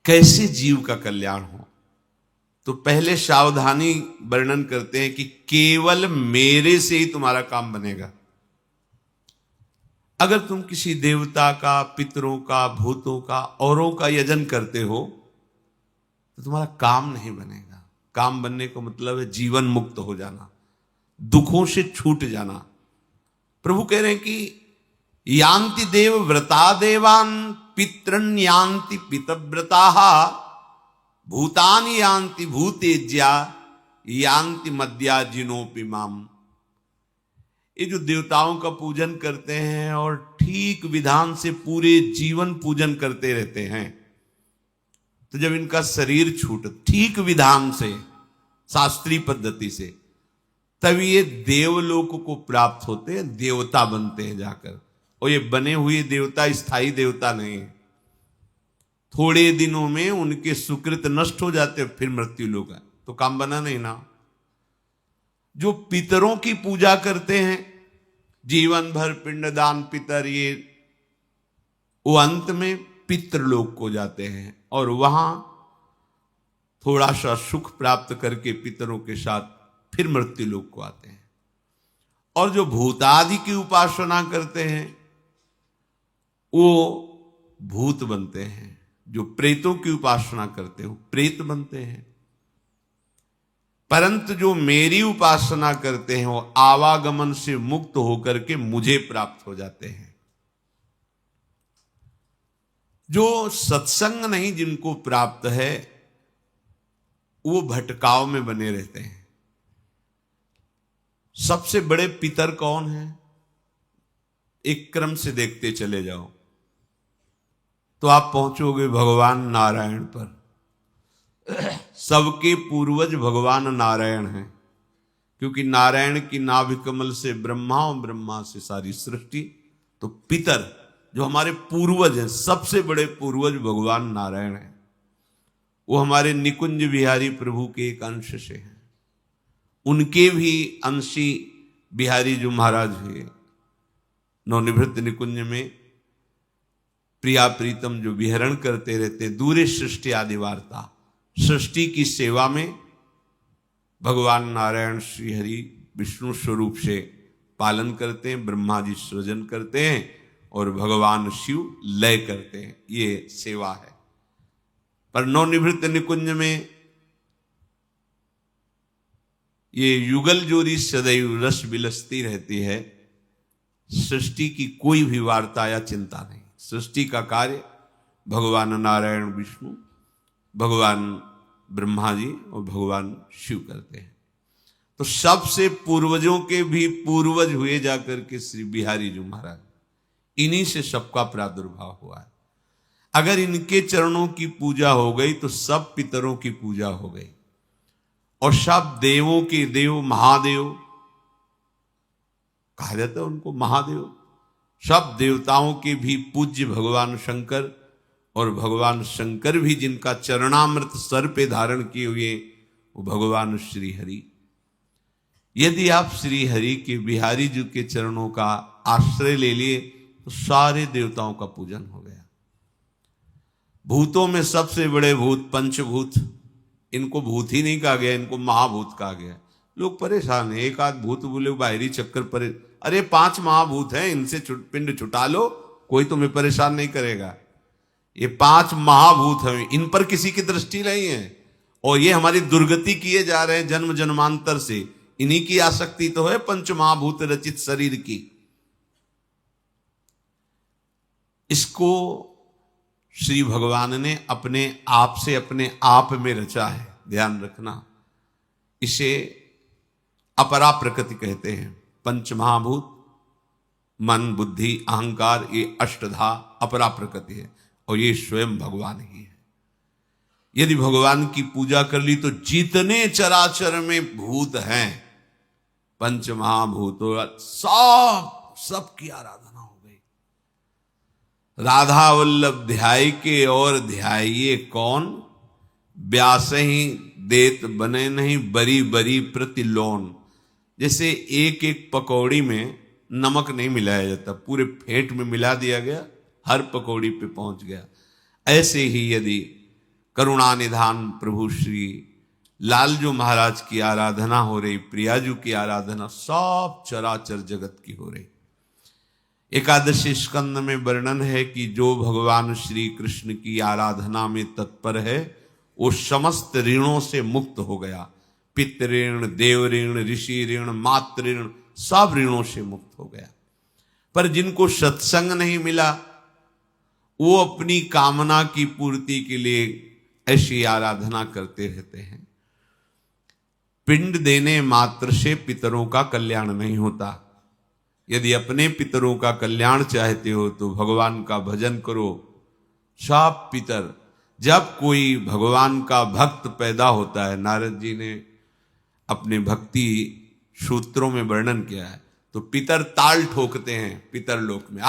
कैसे जीव का कल्याण हो। तो पहले सावधानी वर्णन करते हैं कि केवल मेरे से ही तुम्हारा काम बनेगा। अगर तुम किसी देवता का, पितरों का, भूतों का, औरों का यजन करते हो तो तुम्हारा काम नहीं बनेगा। काम बनने का मतलब है जीवन मुक्त हो जाना, दुखों से छूट जाना। प्रभु कह रहे हैं कि यान्ति देव व्रता देवान पितृन यान्ति पितव्रता भूतानि यान्ति भूतेज्या यान्ति मद्या जिनोपि माम। ये जो देवताओं का पूजन करते हैं और ठीक विधान से पूरे जीवन पूजन करते रहते हैं, तो जब इनका शरीर छूट ठीक विधान से, शास्त्रीय पद्धति से, तब ये देवलोक को प्राप्त होते हैं, देवता बनते हैं जाकर। और ये बने हुए देवता स्थायी देवता नहीं है। थोड़े दिनों में उनके सुकृत नष्ट हो जाते, फिर मृत्यु लोग है, तो काम बना नहीं ना। जो पितरों की पूजा करते हैं जीवन भर पिंडदान पितर, ये वो अंत में पितृलोक को जाते हैं और वहां थोड़ा सा सुख प्राप्त करके पितरों के साथ फिर मृत्यु लोक को आते हैं। और जो भूतादि की उपासना करते हैं वो भूत बनते हैं। जो प्रेतों की उपासना करते हो प्रेत बनते हैं। परंतु जो मेरी उपासना करते हैं वो आवागमन से मुक्त होकर के मुझे प्राप्त हो जाते हैं। जो सत्संग नहीं जिनको प्राप्त है वो भटकाव में बने रहते हैं। सबसे बड़े पितर कौन है? एक क्रम से देखते चले जाओ तो आप पहुंचोगे भगवान नारायण पर। सबके पूर्वज भगवान नारायण हैं, क्योंकि नारायण की नाभि कमल से ब्रह्मा और ब्रह्मा से सारी सृष्टि। तो पितर जो हमारे पूर्वज हैं, सबसे बड़े पूर्वज भगवान नारायण हैं। वो हमारे निकुंज बिहारी प्रभु के एक अंश से हैं। उनके भी अंशी बिहारी जो महाराज है नवनिवृत्त निकुंज में प्रिया प्रीतम जो विहरण करते रहते, दूरे सृष्टि आदि वार्ता, सृष्टि की सेवा में भगवान नारायण श्री हरि विष्णु स्वरूप से पालन करते हैं। ब्रह्मा जी सृजन करते हैं और भगवान शिव लय करते हैं। ये सेवा है। पर नवनिवृत्त निकुंज में ये युगल जोड़ी सदैव रस बिलसती रहती है। सृष्टि की कोई भी वार्ता या चिंता नहीं। सृष्टि का कार्य भगवान नारायण विष्णु, भगवान ब्रह्मा जी और भगवान शिव करते हैं। तो सबसे पूर्वजों के भी पूर्वज हुए जाकर के श्री बिहारी जी महाराज, इन्हीं से सबका प्रादुर्भाव हुआ है। अगर इनके चरणों की पूजा हो गई तो सब पितरों की पूजा हो गई और सब देवों के देव महादेव कहा जाता है उनको, महादेव। सब देवताओं के भी पूज्य भगवान शंकर, और भगवान शंकर भी जिनका चरणामृत सर पे धारण किए हुए वो भगवान श्री हरि। यदि आप श्री हरि के बिहारी जी के चरणों का आश्रय ले लिए तो सारे देवताओं का पूजन हो गया। भूतों में सबसे बड़े भूत पंचभूत, इनको भूत ही नहीं कहा गया, इनको महाभूत कहा गया। लोग परेशान है, एक आध भूत बोले बाहरी चक्कर पर, अरे 5 महाभूत हैं, इनसे पिंड छुटा लो, कोई तुम्हें परेशान नहीं करेगा। ये 5 महाभूत हैं, इन पर किसी की दृष्टि नहीं है और ये हमारी दुर्गति किए जा रहे हैं जन्म जन्मांतर से। इन्हीं की आसक्ति तो है पंच महाभूत रचित शरीर की। इसको श्री भगवान ने अपने आप से अपने आप में रचा है, ध्यान रखना। इसे अपरा प्रकृति कहते हैं। पंच महाभूत मन बुद्धि अहंकार, ये अष्टधा अपरा प्रकृति है और ये स्वयं भगवान ही है। यदि भगवान की पूजा कर ली तो जितने चराचर में भूत हैं पंच महाभूतों सबकी आराधना हो गई। राधा वल्लभ ध्याय के और ध्याइये कौन, व्यास ही देत बने नहीं बरी बरी प्रतिलोन। जैसे एक एक पकौड़ी में नमक नहीं मिलाया जाता, पूरे फेंट में मिला दिया गया, हर पकौड़ी पे पहुंच गया। ऐसे ही यदि करुणा निधान प्रभु श्री लालजू महाराज की आराधना हो रही, प्रियाजू की आराधना, सब चराचर जगत की हो रही। एकादशी स्कंद में वर्णन है कि जो भगवान श्री कृष्ण की आराधना में तत्पर है वो समस्त ऋणों से मुक्त हो गया। पितृ ऋण, देव ऋण, ऋषि ऋण, मातृ ऋण, सब ऋणों से मुक्त हो गया। पर जिनको सत्संग नहीं मिला वो अपनी कामना की पूर्ति के लिए ऐसी आराधना करते रहते हैं। पिंड देने मात्र से पितरों का कल्याण नहीं होता। यदि अपने पितरों का कल्याण चाहते हो तो भगवान का भजन करो। सब पितर, जब कोई भगवान का भक्त पैदा होता है, नारद जी ने अपने भक्ति सूत्रों में वर्णन किया है, तो पितर ताल ठोकते हैं पितर लोक में,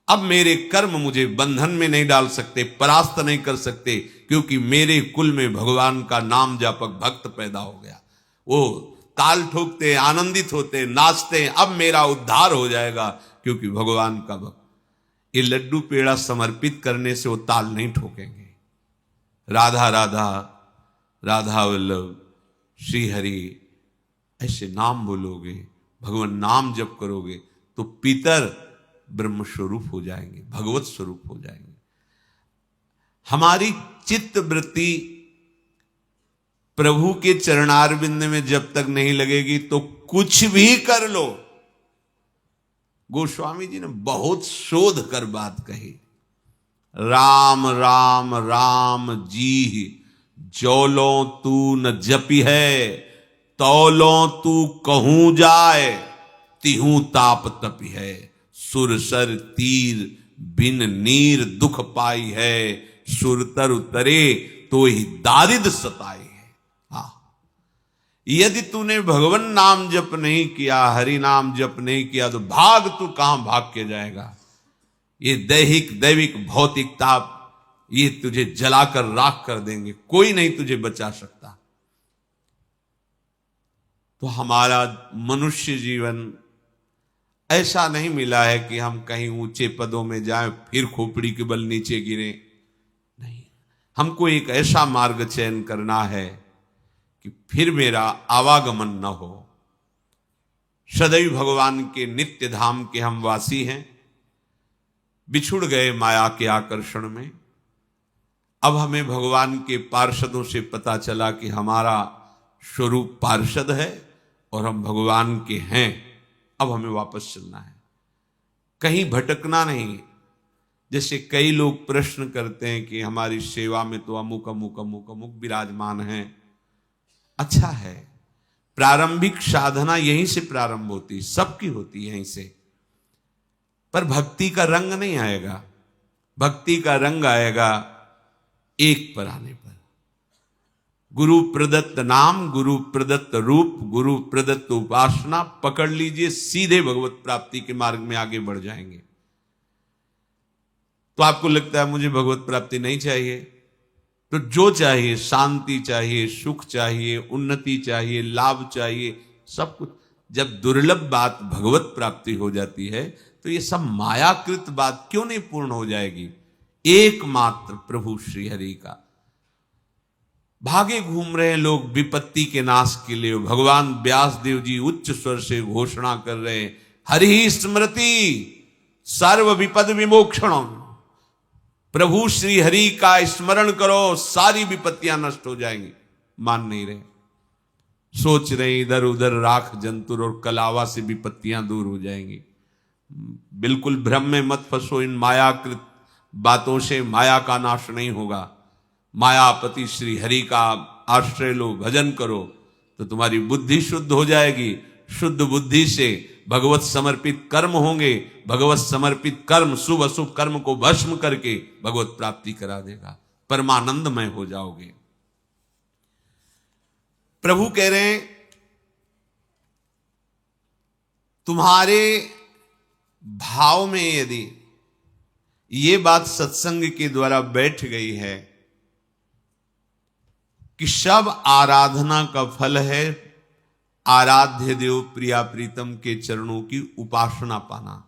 अब मेरे कर्म मुझे बंधन में नहीं डाल सकते, परास्त नहीं कर सकते, क्योंकि मेरे कुल में भगवान का नाम जापक भक्त पैदा हो गया। वो ताल ठोकते, आनंदित होते, नाचते, अब मेरा उद्धार हो जाएगा क्योंकि भगवान का भक्त। ये लड्डू पेड़ा समर्पित करने से वो ताल नहीं ठोकेंगे। राधा राधा, राधा वल्लभ, श्री हरि ऐसे नाम बोलोगे, भगवान नाम जप करोगे तो पितर ब्रह्म स्वरूप हो जाएंगे, भगवत स्वरूप हो जाएंगे। हमारी चित्त वृत्ति प्रभु के चरणारविंद में जब तक नहीं लगेगी तो कुछ भी कर लो। गोस्वामी जी ने बहुत शोध कर बात कही। राम राम राम जी जौलो तू न जपी है, तौलो तू कहूं जाए, तिहू ताप तपी है, सुरसर तीर बिन नीर दुख पाई है, सुरतर उतरे तो ही दारिद सताई है। यदि तूने भगवान नाम जप नहीं किया, हरि नाम जप नहीं किया तो भाग, तू कहां भाग के जाएगा। ये दैविक भौतिक ताप ये तुझे जलाकर राख कर देंगे, कोई नहीं तुझे बचा सकता। तो हमारा मनुष्य जीवन ऐसा नहीं मिला है कि हम कहीं ऊंचे पदों में जाएं फिर खोपड़ी के बल नीचे गिरे, नहीं। हमको एक ऐसा मार्ग चयन करना है कि फिर मेरा आवागमन न हो। सदैव भगवान के नित्य धाम के हम वासी हैं, बिछुड़ गए माया के आकर्षण में। अब हमें भगवान के पार्षदों से पता चला कि हमारा स्वरूप पार्षद है और हम भगवान के हैं। अब हमें वापस चलना है, कहीं भटकना नहीं। जैसे कई लोग प्रश्न करते हैं कि हमारी सेवा में तो अमुक अमुक अमुक अमुक विराजमान हैं। अच्छा है, प्रारंभिक साधना यहीं से प्रारंभ होती, सबकी होती यहीं से, पर भक्ति का रंग नहीं आएगा। भक्ति का रंग आएगा एक पर आने पर। गुरु प्रदत्त नाम, गुरु प्रदत्त रूप, गुरु प्रदत्त उपासना पकड़ लीजिए, सीधे भगवत प्राप्ति के मार्ग में आगे बढ़ जाएंगे। तो आपको लगता है मुझे भगवत प्राप्ति नहीं चाहिए, तो जो चाहिए, शांति चाहिए, सुख चाहिए, उन्नति चाहिए, लाभ चाहिए, सब कुछ। जब दुर्लभ बात भगवत प्राप्ति हो जाती है तो ये सब मायाकृत बात क्यों नहीं पूर्ण हो जाएगी। एकमात्र प्रभु श्री हरि का। भागे घूम रहे हैं लोग विपत्ति के नाश के लिए। भगवान व्यास देव जी उच्च स्वर से घोषणा कर रहे हैं, हरि स्मृति सर्व विपद विमोक्षणम। प्रभु श्री हरि का स्मरण करो, सारी विपत्तियां नष्ट हो जाएंगी। मान नहीं रहे, सोच रहे इधर उधर राख जंतुर और कलावा से विपत्तियां दूर हो जाएंगी। बिल्कुल भ्रम में मत फंसो, इन मायाकृत बातों से माया का नाश नहीं होगा। मायापति श्री हरि का आश्रय लो, भजन करो तो तुम्हारी बुद्धि शुद्ध हो जाएगी। शुद्ध बुद्धि से भगवत समर्पित कर्म होंगे। भगवत समर्पित कर्म शुभ अशुभ कर्म को भस्म करके भगवत प्राप्ति करा देगा, परमानंदमय हो जाओगे। प्रभु कह रहे हैं तुम्हारे भाव में यदि ये बात सत्संग के द्वारा बैठ गई है कि सब आराधना का फल है आराध्य देव प्रिया प्रीतम के चरणों की उपासना पाना।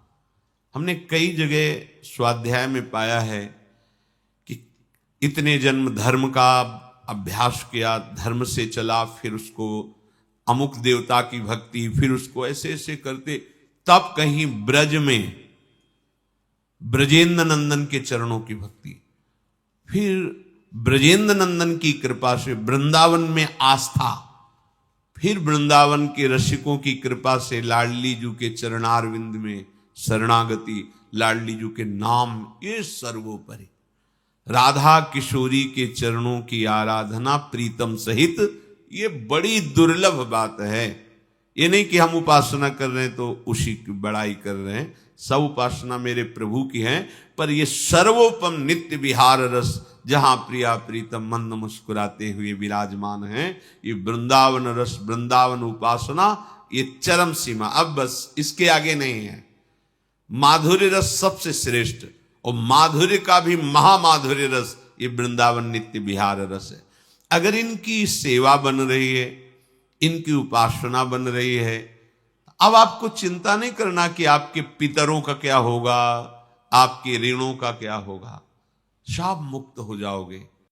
हमने कई जगह स्वाध्याय में पाया है कि इतने जन्म धर्म का अभ्यास किया, धर्म से चला, फिर उसको अमुक देवता की भक्ति, फिर उसको ऐसे ऐसे करते, तब कहीं ब्रज में ब्रजेंद्र नंदन के चरणों की भक्ति, फिर ब्रजेंद्र नंदन की कृपा से वृंदावन में आस्था, फिर वृंदावन के रसिकों की कृपा से लाडली जू के चरणारविंद में शरणागति, लाडली जू के नाम, ये सर्वोपरि राधा किशोरी के चरणों की आराधना प्रीतम सहित, ये बड़ी दुर्लभ बात है। ये नहीं कि हम उपासना कर रहे हैं तो उसी की बड़ाई कर रहे हैं, सब उपासना मेरे प्रभु की है, पर ये सर्वोपम नित्य विहार रस जहां प्रिया प्रीतम मंद मुस्कुराते हुए विराजमान हैं, ये वृंदावन रस, वृंदावन उपासना, ये चरम सीमा, अब बस इसके आगे नहीं है। माधुर्य रस सबसे श्रेष्ठ, और माधुर्य का भी महामाधुर्य रस ये वृंदावन नित्य विहार रस है। अगर इनकी सेवा बन रही है, इनकी उपासना बन रही है, अब आपको चिंता नहीं करना कि आपके पितरों का क्या होगा, आपके ऋणों का क्या होगा, सब मुक्त हो जाओगे।